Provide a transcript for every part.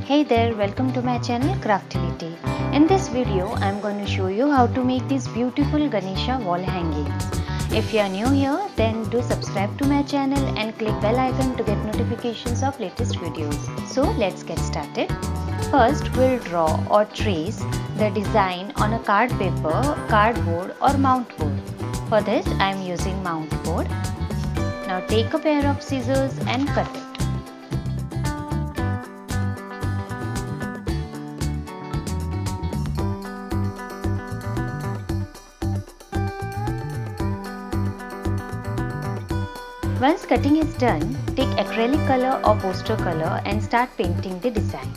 Hey there, welcome to my channel Craftility. In this video, I am going to show you how to make these beautiful Ganesha wall hangings. If you are new here, then do subscribe to my channel and click bell icon to get notifications of latest videos. So let's get started. First, we'll draw or trace the design on a card paper, cardboard or mount board. For this, I am using mount board. Now take a pair of scissors and cut it. Once cutting is done, take acrylic color or poster color and start painting the design.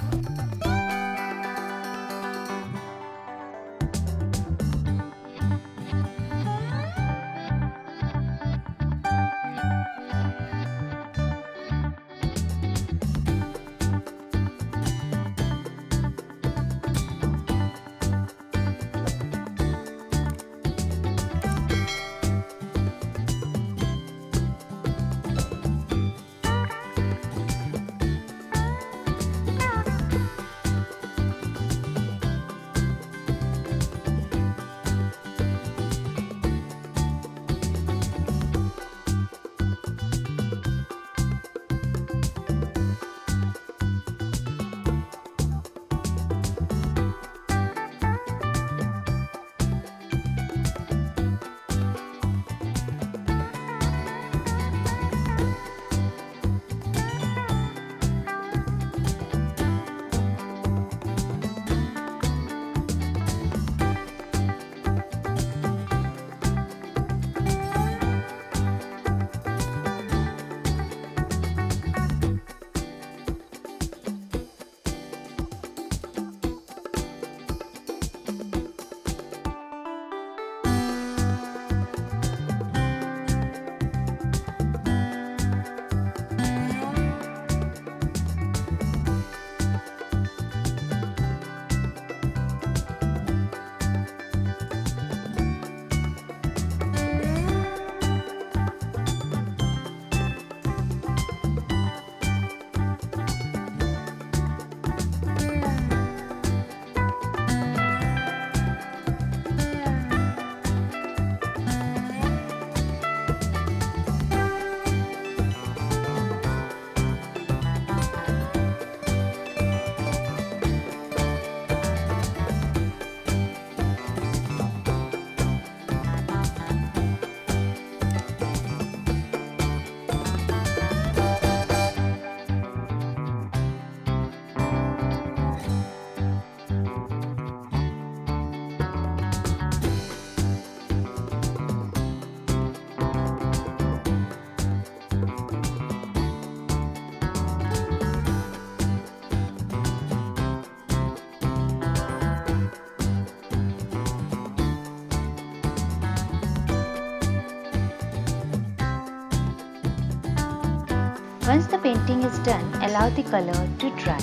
Once the painting is done, allow the color to dry.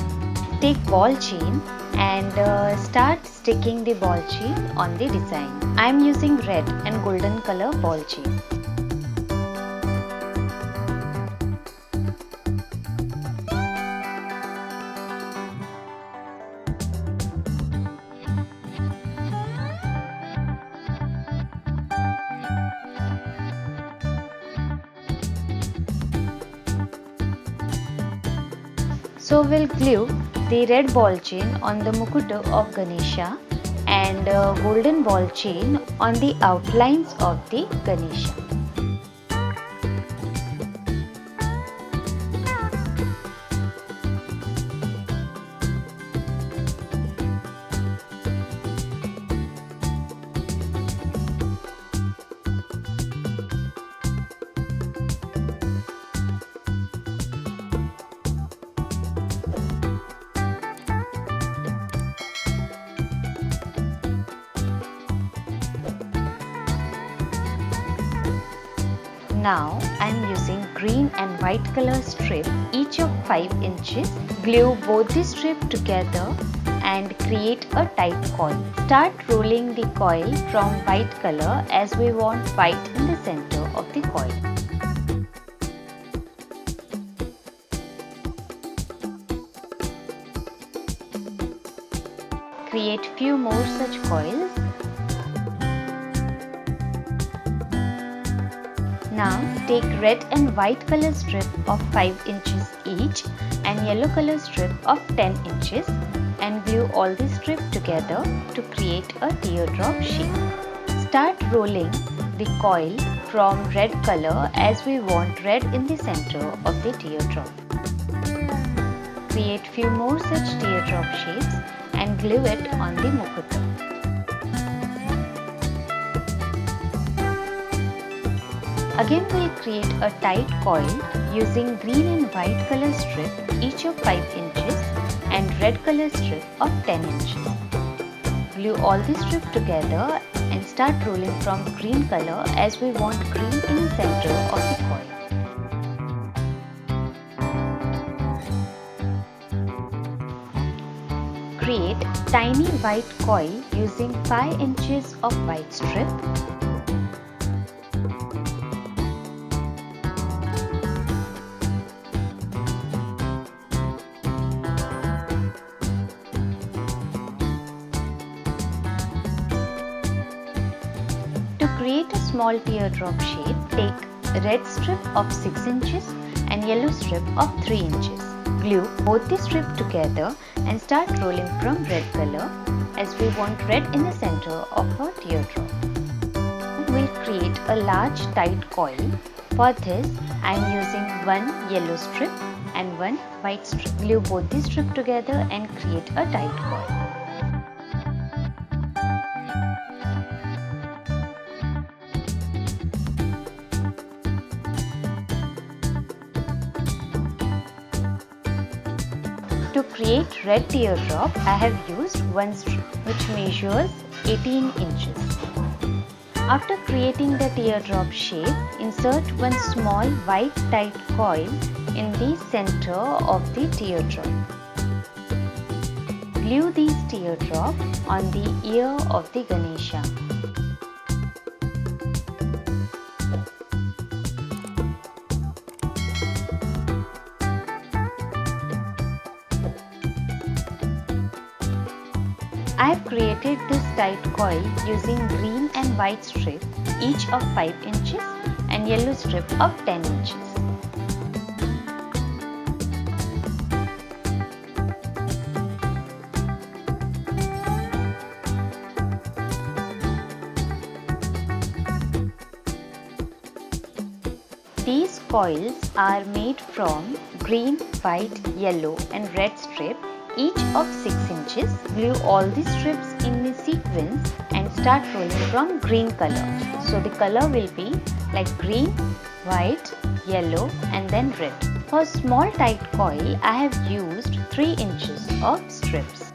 Take ball chain and start sticking the ball chain on the design. I am using red and golden color ball chain. So we'll glue the red ball chain on the mukuta of Ganesha and golden ball chain on the outlines of the Ganesha. Now I am using green and white color strip, each of 5 inches. Glue both the strip together and create a tight coil. Start rolling the coil from white color as we want white in the center of the coil. Create few more such coils. Now take red and white color strip of 5 inches each and yellow color strip of 10 inches and glue all the strip together to create a teardrop shape. Start rolling the coil from red color as we want red in the center of the teardrop. Create few more such teardrop shapes and glue it on the mukutta. Again we'll create a tight coil using green and white color strip each of 5 inches and red color strip of 10 inches. Glue all the strip together and start rolling from green color as we want green in the center of the coil. Create tiny white coil using 5 inches of white strip. To create a small teardrop shape, take a red strip of 6 inches and yellow strip of 3 inches. Glue both the strip together and start rolling from red color as we want red in the center of our teardrop. We'll create a large tight coil. For this, I am using one yellow strip and one white strip. Glue both the strip together and create a tight coil. To create red teardrop, I have used one strip which measures 18 inches. After creating the teardrop shape, insert one small white tight coil in the center of the teardrop. Glue these teardrops on the ear of the Ganesha. I have created this tight coil using green and white strip each of 5 inches and yellow strip of 10 inches. These coils are made from green, white, yellow and red strip each of 6 inches. Glue all the strips in the sequence and start rolling from green color. So the color will be like green, white, yellow and then red. For small tight coil, I have used 3 inches of strips.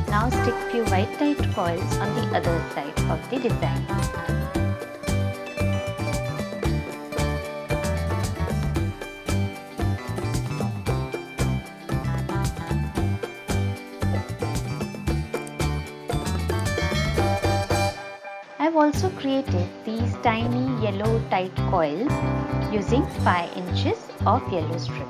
Now stick few white tight coils on the other side of the design. I have also created these tiny yellow tight coils using 5 inches of yellow strip.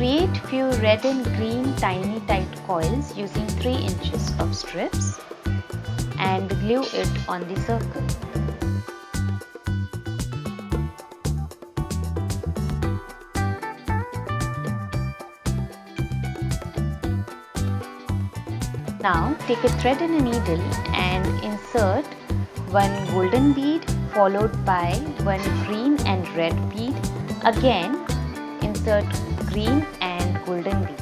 Create few red and green tiny tight coils using 3 inches of strips and glue it on the circle. Now take a thread and a needle and insert one golden bead followed by one green and red bead. Again insert green and golden bead.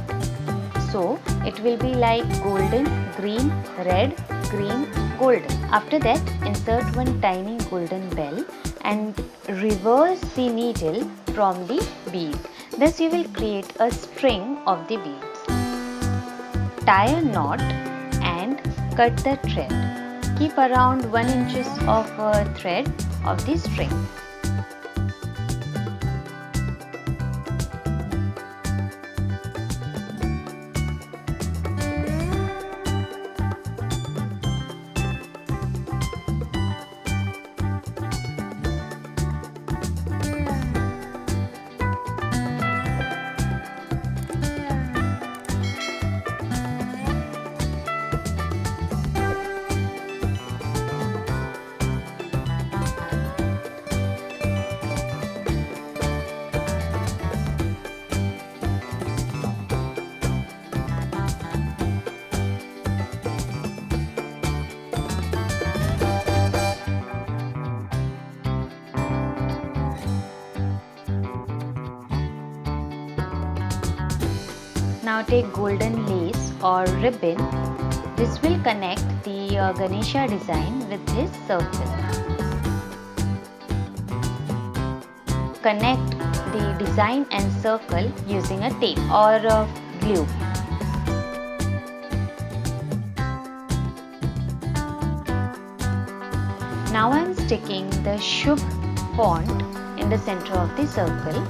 So it will be like golden, green, red, green, golden. After that insert one tiny golden bell and reverse the needle from the bead. Thus you will create a string of the beads. Tie a knot and cut the thread. Keep around 1 inch of thread of the string. Now take golden lace or ribbon. This will connect the Ganesha design with this circle. Connect the design and circle using a tape or glue. Now I am sticking the Shubh font in the center of the circle.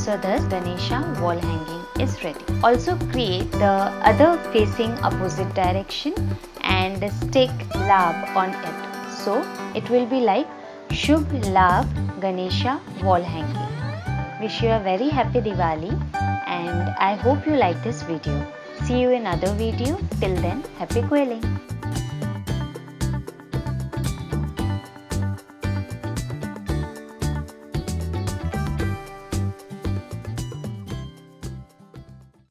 So thus Ganesha wall hanging is ready. Also create the other facing opposite direction and stick Labh on it. So it will be like Shubh Labh Ganesha wall hanging. Wish you a very happy Diwali and I hope you like this video. See you in another video. Till then, happy quilling.